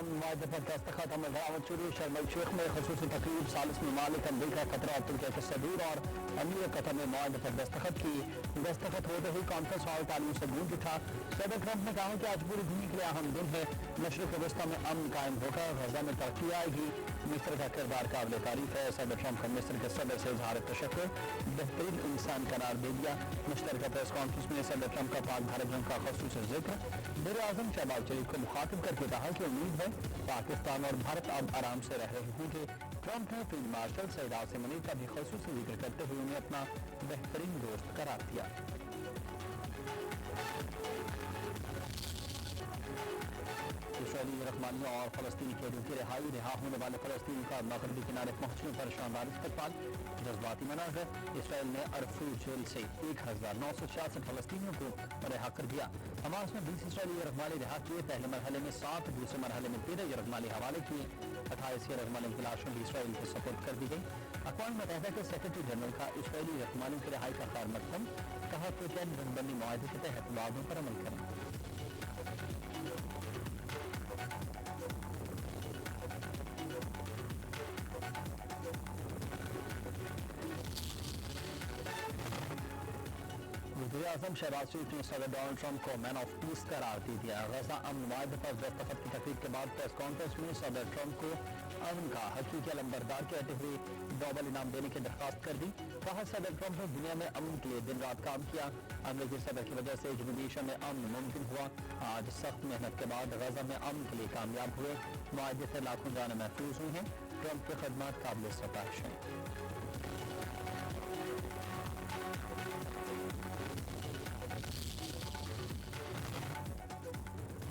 معاہدے پر دستخط عمل درآمد شروع شرم الشیخ میں خصوصی تقریب 40 ممالک امریکہ قطر اور ترکیہ کے صدور اور امیر قطر نے معاہدے پر دستخط کی. دستخط ہوتے ہی کانفرنس ہال تعلیم سے گونج اٹھا. صدر ٹرمپ نے کہا کہ آج پوری دنیا کے لیے اہم دن ہے. مشرق وسطیٰ میں امن قائم ہوگا, غزہ میں ترقی آئے گی. مصر کا کردار قابل تعریف ہے. صدر ٹرمپ کا مصر کے صدر سے اظہار تشکر, بہترین انسان قرار دے دیا. مشترکہ پریس کانفرنس میں صدر ٹرمپ کا پاک بھارت جنگ کا خصوصی ذکر. وزیر اعظم شہباز شریف کو مخاطب کر کے کہا کہ امید ہے پاکستان اور بھارت اب آرام سے رہ رہے ہوں گے. ٹرمپ نے فیلڈ مارشل سعید عاصم منیر کا بھی خصوصی ذکر کرتے ہوئے انہیں اپنا بہترین دوست قرار دیا. اسرائیلی رحمانیوں اور فلسطینی قیدیوں کی رہا ہونے والے فلسطین کا مغربی کنارے پہنچنے پر شاندار استقبال. جذباتی مناظر. اسرائیل نے ارفو جیل سے 1966 فلسطینیوں کو رہا کر دیا. حماس نے 20 اسرائیلی یرغمالی رہا کیے. پہلے مرحلے میں 7, دوسرے مرحلے میں 13 یرغمالی حوالے کیے. 28 یرغمالیوں کی لاشیں بھی اسرائیل کو سپرد کر دی گئی. اقوام متحدہ کے سیکرٹری جنرل کا اسرائیلی یرغمالیوں کی رہائی کا خیر مقدم. کہا کہ کین بند بندی معاہدے کے تحت وعدوں پر عمل کریں. وزیر اعظم شہباز شریف نے صدر ڈونلڈ ٹرمپ کو مین آف پیس قرار دے دیا. غزہ امن معاہدے پر دستخط کی تقریب کے بعد پریس کانفرنس میں صدر ٹرمپ کو امن کا حقیقی علمبردار کہتے ہوئے نوبل انعام دینے کی درخواست کر دی. کہا صدر ٹرمپ نے دنیا میں امن کے لیے دن رات کام کیا. امریکی صدر کی وجہ سے جنوبی ایشیا میں امن ممکن ہوا. آج سخت محنت کے بعد غزہ میں امن کے لیے کامیاب ہوئے. معاہدے سے لاکھوں جانیں محفوظ ہوئی ہیں. ٹرمپ کی خدمات قابل ستائش ہیں.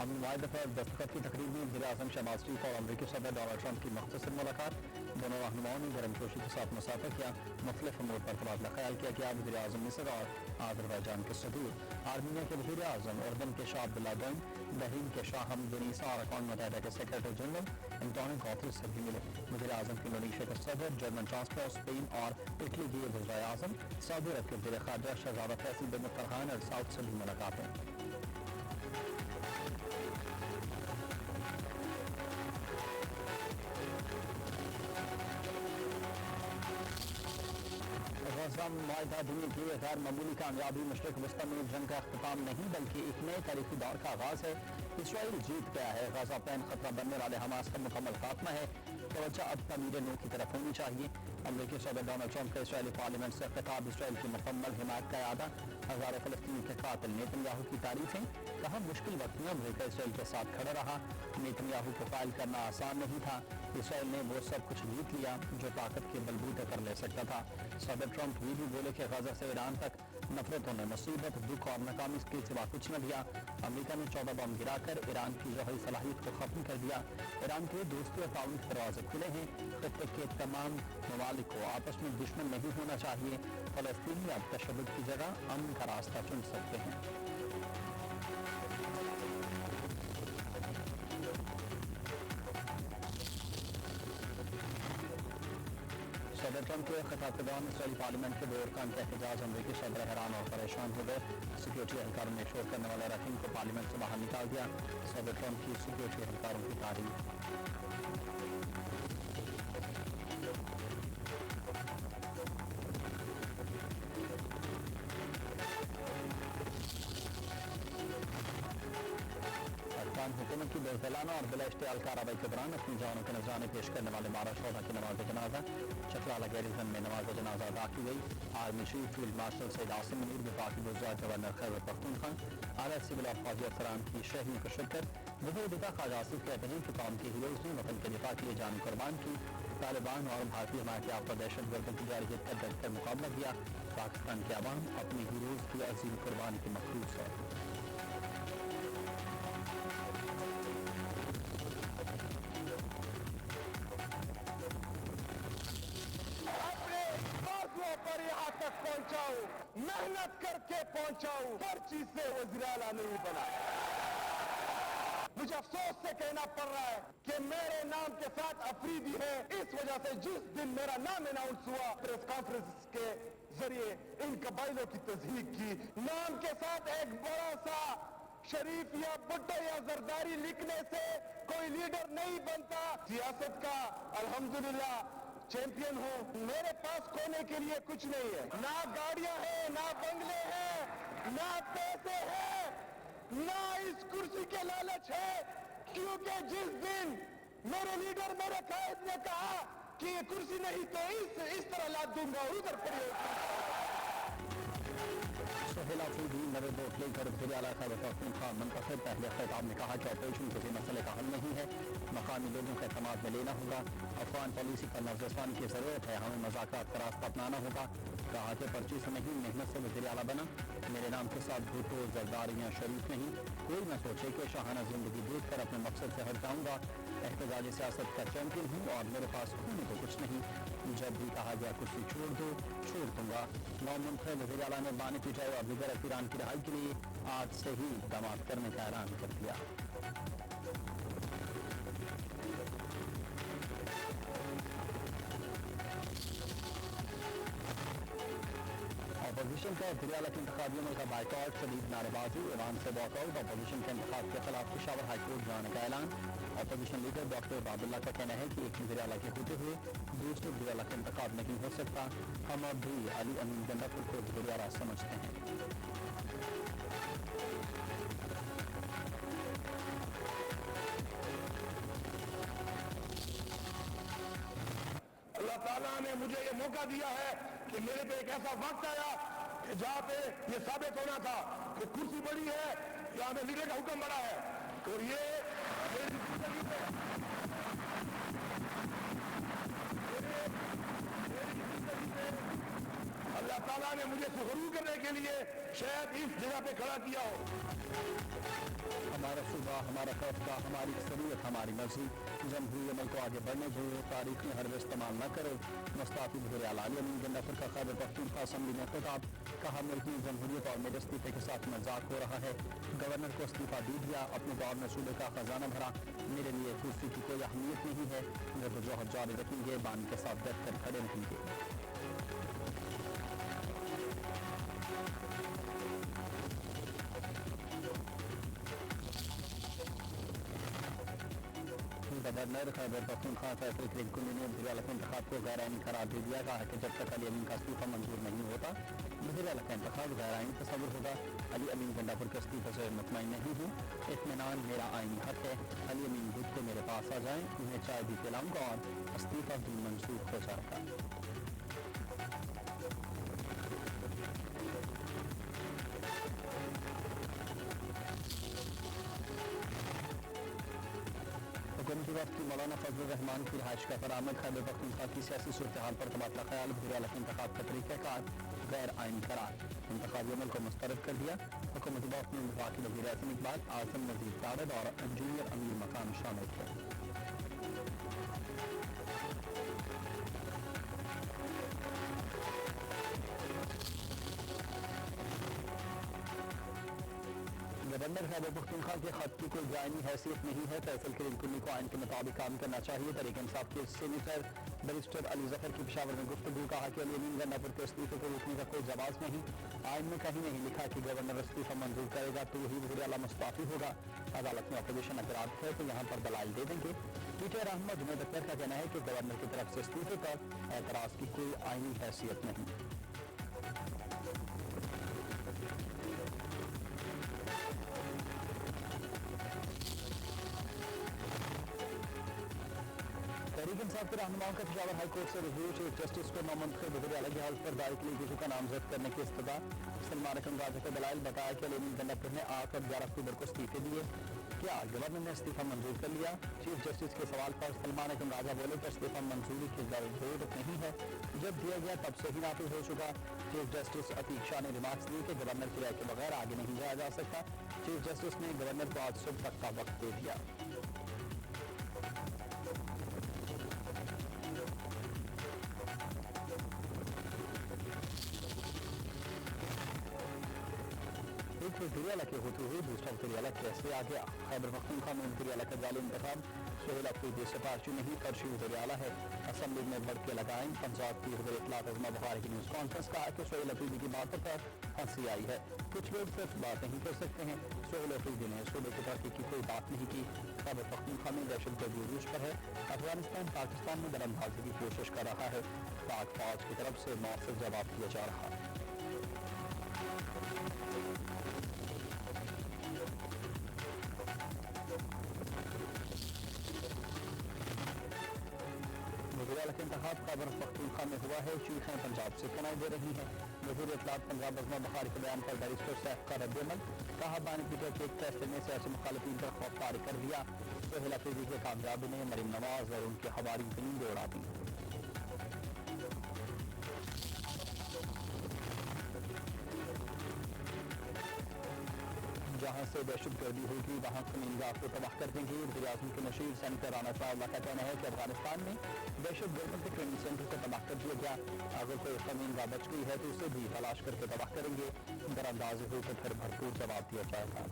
امن معاہدے پر دستخط کی تقریب میں وزیر اعظم شہباز شریف اور امریکی صدر ڈونلڈ ٹرمپ کی مختصر ملاقات. دونوں رہنماؤں نے گرم جوشی کے ساتھ مسافہ کیا. مختلف امور پر تبادلہ خیال کیا. وزیر اعظم مصر اور آذربائیجان کے صدور, آرمینیا کے وزیر اعظم, اردن کے شاہ عبداللہ دوئم, بحرین کے شاہ حمد بن عیسیٰ اور اقوام متحدہ کے سیکرٹری جنرل انٹونیو گوتریس سے بھی ملے. وزیر اعظم کی انڈونیشیا کے صدر, جرمن چانسلر, اسپین اور اٹلی کے وزرائے اعظم, سعودی عرب کے وزیر خارجہ شہزادہ فیصل بن فرحان ال سعود سے بھی ملاقاتیں. غزہ معاہدہ دنیا کی غیر معمولی کامیابی. مشرق وسطیٰ میں جنگ کا اختتام نہیں بلکہ ایک نئے تاریخی دور کا آغاز ہے. اسرائیل جیت گیا ہے. غزہ پین خطرہ بننے والے حماس کا مکمل خاتمہ ہے. توجہ اب تعمیر نو کی طرف ہونی چاہیے. امریکی صدر ڈونلڈ ٹرمپ کا اسرائیلی پارلیمنٹ سے خطاب. اسرائیل کی مکمل حمایت کا اعادہ. ہزاروں فلسطینی کے قاتل نیتن یاہو کی تعریفیں. کہا مشکل وقت میں امریکہ اسرائیل کے ساتھ کھڑا رہا. نیتن یاہو کو قائل کرنا آسان نہیں تھا. اسرائیل نے وہ سب کچھ جیت لیا جو طاقت کے بلبوتے کر لے سکتا تھا. صدر ٹرمپ یہ بھی بولے کہ غزہ سے ایران تک نفرتوں نے مصیبت, دکھ اور ناکامی کے سوا کچھ نہ دیا. امریکہ نے 14 بم گرا کر ایران کی جوہری صلاحیت کو ختم کر دیا. ایران کے دوستی اور تعاون کے دروازے کھلے ہیں. خطے کے تمام ممالک کو آپس میں دشمن نہیں ہونا چاہیے. فلسطینی اب تشدد کی جگہ امن کا راستہ چن سکتے ہیں. صدر ٹرمپ کے خطاب کے دوران اسرائیلی پارلیمنٹ کے دو ارکان کا احتجاج. امریکی صدر حیران اور پریشان ہو گئے. سیکورٹی اہلکاروں نے شور کرنے والے رکن کو پارلیمنٹ سے باہر نکال دیا. صدر ٹرمپ کی سیکورٹی اہلکاروں کی تعریف. حکومت کی بزدلانہ اور بلا اشتعال کارروائی کے دوران اپنی جانوں کے نذرانے پیش کرنے والے 12 شہدا کی نماز جنازہ چکلالہ گیریزن میں نماز جنازہ ادا کی گئی. آرمی چیف فیلڈ مارشل سعید عاصم منیر, وفاقی وزیر گورنر خیبر پختونخوا, اعلیٰ سول اور فوجی افسران کی شہریوں کی شرکت. وزیر دفاع خواجہ آصف کہتے ہیں کہ قوم کے ہیروز نے وطن کے دفاع کے لیے جان قربان کی. طالبان اور بھارتی حمایت یافتہ دہشت گردوں کی جارحیت کا ڈٹ کر مقابلہ کیا. پاکستان کے عوام اپنے ہیروز کی عظیم قربانی کے مخلوص ہے. پر یہاں تک پہنچاؤ, محنت کر کے پہنچاؤ, ہر چیز سے وزیر اعلیٰ نہیں بنا. مجھے افسوس سے کہنا پڑ رہا ہے کہ میرے نام کے ساتھ افریدی ہے. اس وجہ سے جس دن میرا نام اناؤنس ہوا, پریس کانفرنس کے ذریعے ان قبائلوں کی تصدیق کی, نام کے ساتھ ایک بڑا سا शरीफ या भुट्टो या जरदारी लिखने से कोई लीडर नहीं बनता। सियासत का अल्हम्दुलिल्लाह चैंपियन हूँ। मेरे पास खोने के लिए कुछ नहीं है, ना गाड़ियां हैं, ना बंगले हैं, ना पैसे हैं, ना इस कुर्सी के लालच है। क्योंकि जिस दिन मेरे लीडर मेरे कायद ने कहा कि ये कुर्सी नहीं तो इस तरह लाद दूंगा और उधर पड़ी होगी। सुहेल आफरीदी नवे वोट लेकर वज़ीर आला खैबर पख्तूनख्वा मुंतखब। पहले खिताब में कहा कि ऑपरेशन किसी मसले का हल नहीं है, मकामी लोगों के एतमाद में लेना होगा। अफगान पॉलिसी पर नज़रसानी की ज़रूरत है, हमें मज़ाक़ात का रास्ता अपनाना होगा। कहा कि पर्ची से नहीं, मेहनत से वज़ीर आला बना। मेरे नाम के साथ भुट्टो जरदारियाँ शरीफ नहीं। कोई न सोचे कि शाहाना ज़िंदगी देख कर अपने मकसद से हट जाऊँगा। एहतजाजी सियासत का चैंपियन हूँ और मेरे पास खोने को कुछ नहीं। जब भी कहा गया कुर्सी छोड़ दो, छोड़ दूंगा। नौमुंतखब वज़ीर आला ने बानी पीटाई और दीगर अफसरान की रिहाई के लिए आज से ही इक़दाम करने का ऐलान कर दिया। अपोजिशन का वज़ीर आला के इंतखाबियों का बाइकआउट, शदीद नारेबाजी, ईरान से वॉकआउट। अपोजिशन के इंतखाब के खिलाफ पेशावर हाईकोर्ट जाने का ऐलान। अपोजिशन लीडर डॉक्टर बाबुल्ला का कहना है कि एक वज़ीर आला के होते हुए दूसरे वज़ीर आला का इंतखाब नहीं हो सकता। हम अब भी अली अमीन गंडापुर को वज़ीर आला समझते हैं। अल्लाह ताला ने मुझे ये मौका दिया है कि मेरे पे एक ऐसा वक्त आया कि जहाँ पे ये साबित होना था कि कुर्सी बड़ी है, यहाँ पे लीडर का हुक्म बड़ा है। और ये मेरी जिंदगी में अल्लाह ताला ने मुझे सुहरू करने के लिए शायद इस जगह पे खड़ा किया हो। हमारा सूबा, हमारा फैसला, हमारी शरीयत, हमारी मर्जी। जमहूरी अमल को आगे बढ़ने दो, तारीख में हरब इस्तेमाल न करो। मुस्ताफी वज़ीर आला अली अमीन गंडापुर का खैबर पख्तूनख्वा असेंबली में खिताब। कहा मुल्क में जमहूरियत और मेरे इस्तीफे के साथ मजाक हो रहा है। गवर्नर को इस्तीफा दे दिया, अपने दौर में सूबे का खजाना भरा। मेरे लिए कुर्सी की कोई अहमियत नहीं है। जद्दोजहद जारी रखेंगे, बानी के साथ डट कर खड़े रहेंगे। गवर्नर खैबर पख्तूनख्वा फैसल करीम कुल्ली ने वज़ीर आला के इंतखाब को गैर आईनी करार दे दिया। कहा कि जब तक अली अमीन का इस्तीफा मंजूर नहीं होता, वज़ीर आला का इंतखाब गैर आईनी तस्वुर होगा। अली अमीन गंडापुर के इस्तीफे से मुतमईन नहीं हूँ। इत्मीनान मेरा आईनी हक है। अली अमीन खुद को मेरे पास आ जाएं, उन्हें चाय भी पिलाऊंगा और इस्तीफा भी मंजूर हो जाएगा। हुकूमती वफ़द मौलाना फजल रहमान की रिहाइश का बरामद। खैबर पख्तूनख्वा की सियासी सूरत हाल पर तबादला ख्याल। वज़ीर आला के इंतखाब का तरीक़ाकार गैर आईनी करार। इंतखाबी अमल को मुस्तरद कर दिया। हुकूमती वफ़द में वफाकी वज़ीर एज़म इकबाल, आज़म नज़ीर तारड़ और जूनियर अमीर मकाम शामिल थे। गवर्नर खैबर पख्तूनख्वा के खत की कोई दायमी हैसियत नहीं है। फैसल करीम कुल्ली को आइन के मुताबिक काम करना चाहिए। तहरीक इंसाफ के सीनेटर बैरिस्टर अली जफर की पेशावर में गुफ्तगू। कहा कि अली अमीन गंडापुर के इस्तीफे को रोकने का कोई जवाब नहीं। आइन में कहीं नहीं लिखा कि गवर्नर इस्तीफा मंजूर करेगा तो वही वज़ीर आला मुस्ताफी होगा। अदालत में अपोजिशन एतराज़ है तो यहाँ पर दलाइल दे देंगे। पीटर अहमद जुनैद अख्तर का कहना है कि गवर्नर की तरफ से इस्तीफे पर एतराज़ की कोई आइनी हैसियत नहीं। तहरीक इंसाफ के रहनुमाओं का पेशावर हाईकोर्ट से रिव्यू। चीफ जस्टिस को नामुंतखब वज़ीर आला की हालत पर दायर के लिए किसी का नामजद करने की इस्तदा। सलमान अकरम राजा के दलाइल। बताया कि अली अमीन गंडापुर ने आकर 11 अक्टूबर को इस्तीफे दिए। क्या गवर्नर ने इस्तीफा मंजूर कर लिया? चीफ जस्टिस के सवाल पर सलमान अकरम राजा बोले कि इस्तीफा मंजूरी की जरूरत नहीं है, जब दिया गया तब से ही नाफिज हो चुका। चीफ जस्टिस अतीक शाह ने रिमार्क्स दिए कि गवर्नर की राय के बगैर आगे नहीं जाया जा सकता। चीफ जस्टिस ने गवर्नर को आज सुबह तक का वक्त दे दिया। एक वज़ीर आला के होते हुए दूसरा वज़ीर आला कैसे आ गया? खैबर पख्तूनख्वा में वज़ीर आला का जाली इंतखाब। सुहेल अफरीदी सिफारशी नहीं, फर्शी वज़ीर आला है, असम्बली में बढ़ के लगाएं। पंजाब की वज़ीर इत्तलात अज़मा बुखारी की न्यूज़ कॉन्फ्रेंस कहा कि सुहेल अफरीदी की बातों पर हंसी आई है, कुछ लोग सिर्फ बात नहीं कर सकते हैं। सुहेल अफरीदी ने सूबे की तरक्की की कोई बात नहीं की। खैबर पख्तूनख्वा में दहशतगर्दी उरूज पर है, अफगानिस्तान पाकिस्तान में दरअंदाजी की कोशिश कर रहा है, पाक फौज की तरफ से मौसर जवाब दिया जा रहा है। वज़ीर के इंतखाब खैबर पख्तूनख्वा में हुआ है, चीखें पंजाब से सुनाई दे रही हैं। वज़ीर इत्तलात पंजाब अज़मा बुखारी के बयान पर बैरिस्टर सैफ का रद्द-ए-अमल, कहा बानी के एक फैसले ने सियासी मुखालिफिन पर खौफ तारी कर दिया। सुहेल अफरीदी की कामयाबी ने मरीम नवाज और उनके हवारी की नींद उड़ा दी। जहाँ से दहशतगर्दी होगी वहाँ कमीनगाह को तबाह कर देंगे। वज़ीर-ए-आज़म के नशीर सेनेटर राना चावला का कहना है कि अफगानिस्तान में दहशतगर्दों के ट्रेनिंग सेंटर को तबाह कर दिया गया, अगर कोई कमीनगाह बच गई है तो उसे भी तलाश करके तबाह करेंगे, दरअंदाज हो तो फिर भरपूर जवाब दिया जाएगा।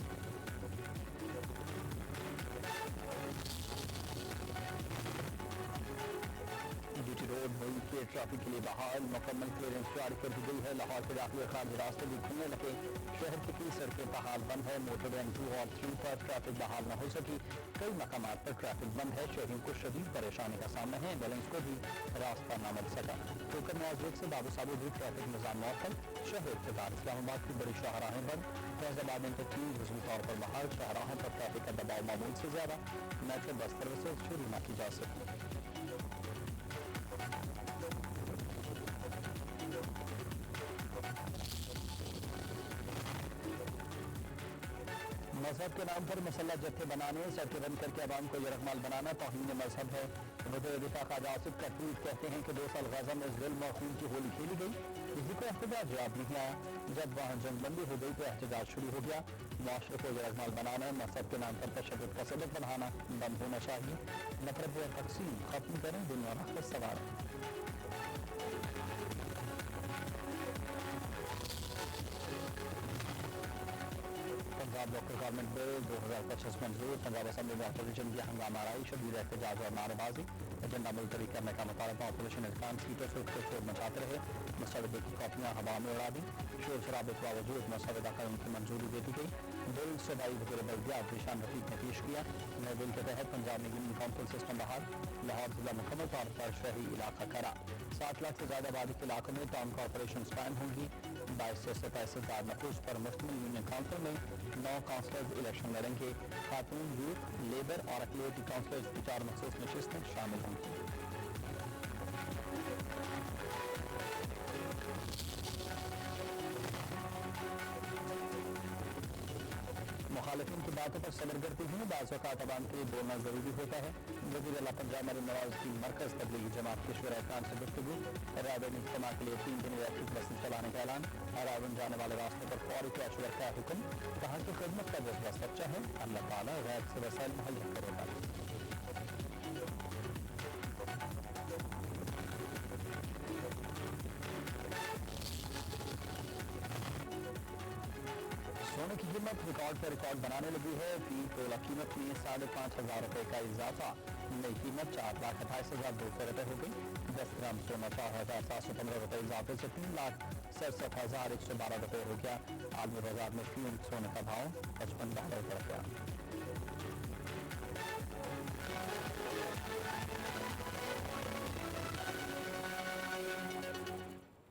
जीटी रोड मुल्क के ट्रैफिक के लिए बहाल, मुकम्मल क्लियरेंस जारी कर दी गई है। लाहौर के दाखिल खारज रास्ते भी खुलने लगे, शहर की कई सड़कें बहाल बंद है। मोटरवे 2 और 3 पर ट्रैफिक बहाल न हो सकी, कई मकामात पर ट्रैफिक बंद है। शहरियों को शदीद परेशानी का सामना है, एम्बुलेंस को भी रास्ता न मिल सका। ठोकर नवाज गेट से बाबू साबू भी ट्रैफिक निजाम मअतल, शहर इफ्तितार इस्लामाबाद की बड़ी शाहराहें बंद, फैजाबाद इंटरचेंज वजू तौर पर बहाल, शाहराहों पर ट्रैफिक का दबाव मामूल से ज्यादा, मेट्रो बस सर्विसेज शुरू न की जा सकी। मजहब के नाम पर मसल्ला जत्थे बनाने, सड़कें बंद करके अवाम को यरगमाल बनाना तौहीन मजहब है। वज़ीर दिफा ख्वाजा आसिफ का ट्वीट कहते हैं कि 2 साल गाजा में ज़ुल्म और खून की होली खेली गई, किसी को एहतजाज याद नहीं आया, जब वहाँ जंगबंदी हो गई तो एहतजाज शुरू हो गया। मुआशरे को यरगमाल बनाना, मजहब के नाम पर तशद्दुद का सबक बढ़ाना बंद होना चाहिए। नफरत और तकसीम खत्म करें, दुनिया में सवार। पंजाब लोकल गवर्नमेंट बिल 2025 मंजूर, पंजाब असम्बली में अपोजिशन की हंगामा आराई, शदीद एहतजाज और नारेबाजी, एजेंडा मुलतवी करने का मुतालबा। अपोजिशन अधिकांश सीटों से उठकर शोर मचाते रहे, मसौदे की कॉपियाँ हवा में उड़ा दी, शोर शराबे के बावजूद मसौदा कानून की मंजूरी दे दी गई। बिल सूबाई वज़ीर बल्दियात ज़ीशान रफीक ने पेश किया। नए बिल के तहत पंजाब में यूनियन काउंसिल सिस्टम बहाल, लाहौर जिला मुकम्मल तौर पर शहरी इलाका करार, 7 लाख से ज़्यादा आबादी के इलाकों में टाउन कॉर्पोरेशन कायम होंगी। 2200 से 65 नफूस पर मुश्तमिल यूनियन काउंसिल में 9 काउंसलर्स इलेक्शन लड़ेंगे। खातून, यूथ, लेबर और अकलियती काउंसलर्स की 4 मखसूस नशिस्तें शामिल होंगी। मुखालिफिन की बातों पर सब्र करते हुए बाज़ औक़ात अवाम के लिए बोलना ज़रूरी होता है। वज़ीर आला पंजाब मरीम नवाज की मरकज़ तबलीगी जमात के शुरा-ए-खान से गुफ्तगू, रायबरेली इज्तिमा के लिए 3 दिन इलेक्ट्रिक बसें चलाने का ऐलान, रायबरेली जाने वाले रास्ते पर फौरी कैशवर का हुक्म, कहा कि खिदमत का जज्बा सच्चा है, अल्लाह ताला गैर से वसाइल मुहैया करेगा। सोने की कीमत रिकॉर्ड पर रिकॉर्ड बनाने लगी है। फी तोला कीमत में 5,500 रुपये का इजाफा, नई कीमत 4,28,200 रुपये हो गई। 10 ग्राम सोना 4,715 रुपये इजाफे से 3,67,112 रुपये हो गया। आलमी बाजार में फी सोने का भाव $55 बढ़ गया।